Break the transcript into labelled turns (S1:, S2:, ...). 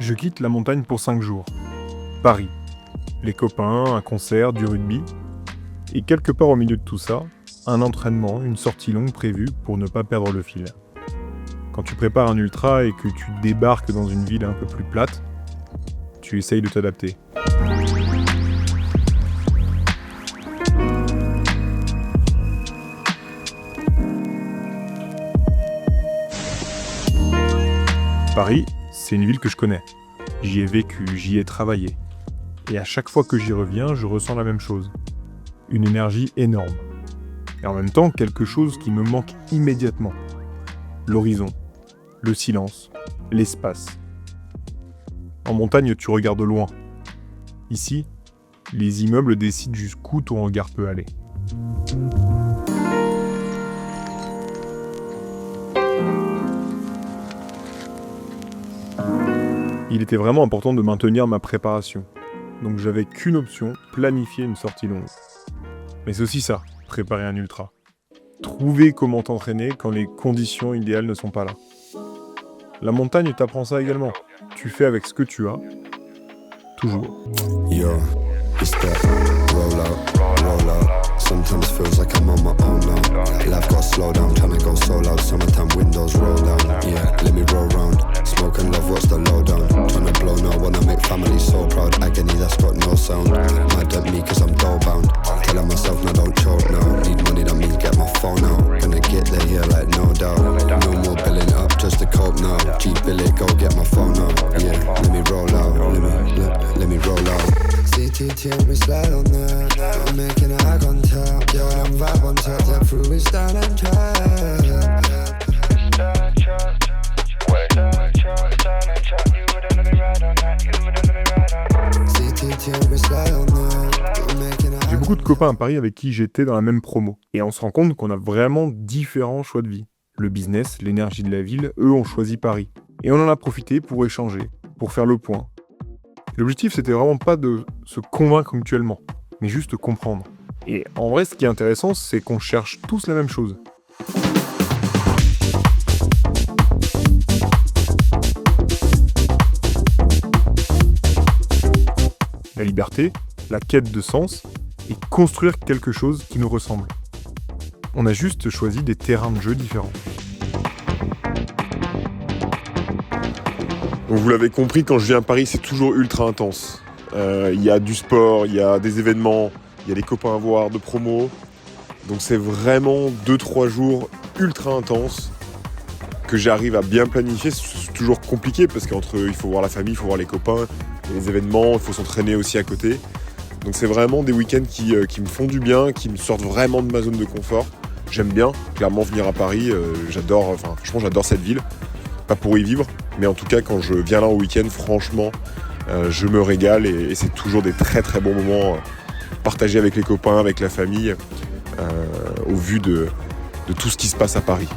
S1: Je quitte la montagne pour 5 jours. Paris. Les copains, un concert, du rugby. Et quelque part au milieu de tout ça, un entraînement, une sortie longue prévue pour ne pas perdre le fil. Quand tu prépares un ultra et que tu débarques dans une ville un peu plus plate, tu essayes de t'adapter. Paris, c'est une ville que je connais. J'y ai vécu, j'y ai travaillé. Et à chaque fois que j'y reviens, je ressens la même chose. Une énergie énorme. Et en même temps, quelque chose qui me manque immédiatement. L'horizon, le silence, l'espace. En montagne, tu regardes loin. Ici, les immeubles décident jusqu'où ton regard peut aller. Il était vraiment important de maintenir ma préparation. Donc j'avais qu'une option, planifier une sortie longue. Mais c'est aussi ça, préparer un ultra. Trouver comment t'entraîner quand les conditions idéales ne sont pas là. La montagne t'apprend ça également. Tu fais avec ce que tu as, toujours.
S2: Yo, it's that roll out. Sometimes feels like I'm on my own now. Life got slow down, tryna go solo. Summertime windows roll down. Yeah, let me roll round. Smoke and love, what's the lowdown? Tryna blow now, wanna make family so proud. Agony that's got no sound. Mad at me cause I'm dough bound. Telling myself now don't choke now. Need money, that means get my phone out. Gonna get there, yeah, like no doubt. No more billing up just to cope now. G bill it, go get my phone out. Yeah, let me roll out. Let me roll out. CTT, we slide on that. I'm making eye contact. Yo, I'm vibe on top. That through is down and track.
S1: J'ai beaucoup de copains à Paris avec qui j'étais dans la même promo. Et on se rend compte qu'on a vraiment différents choix de vie. Le business, l'énergie de la ville, eux ont choisi Paris. Et on en a profité pour échanger, pour faire le point. L'objectif, c'était vraiment pas de se convaincre mutuellement, mais juste de comprendre. Et en vrai, ce qui est intéressant, c'est qu'on cherche tous la même chose. La liberté, la quête de sens, et construire quelque chose qui nous ressemble. On a juste choisi des terrains de jeu différents.
S3: Donc vous l'avez compris, quand je viens à Paris, c'est toujours ultra intense. Il y a du sport, il y a des événements, il y a des copains à voir, de promos. Donc c'est vraiment 2-3 jours ultra intenses que j'arrive à bien planifier. C'est toujours compliqué parce qu'entre il faut voir la famille, il faut voir les copains, les événements, il faut s'entraîner aussi à côté. Donc c'est vraiment des week-ends qui me font du bien, qui me sortent vraiment de ma zone de confort. J'aime bien, clairement, venir à Paris. Franchement, j'adore cette ville. Pas pour y vivre, mais en tout cas, quand je viens là au week-end, franchement, je me régale et c'est toujours des très très bons moments partagés avec les copains, avec la famille, au vu de tout ce qui se passe à Paris.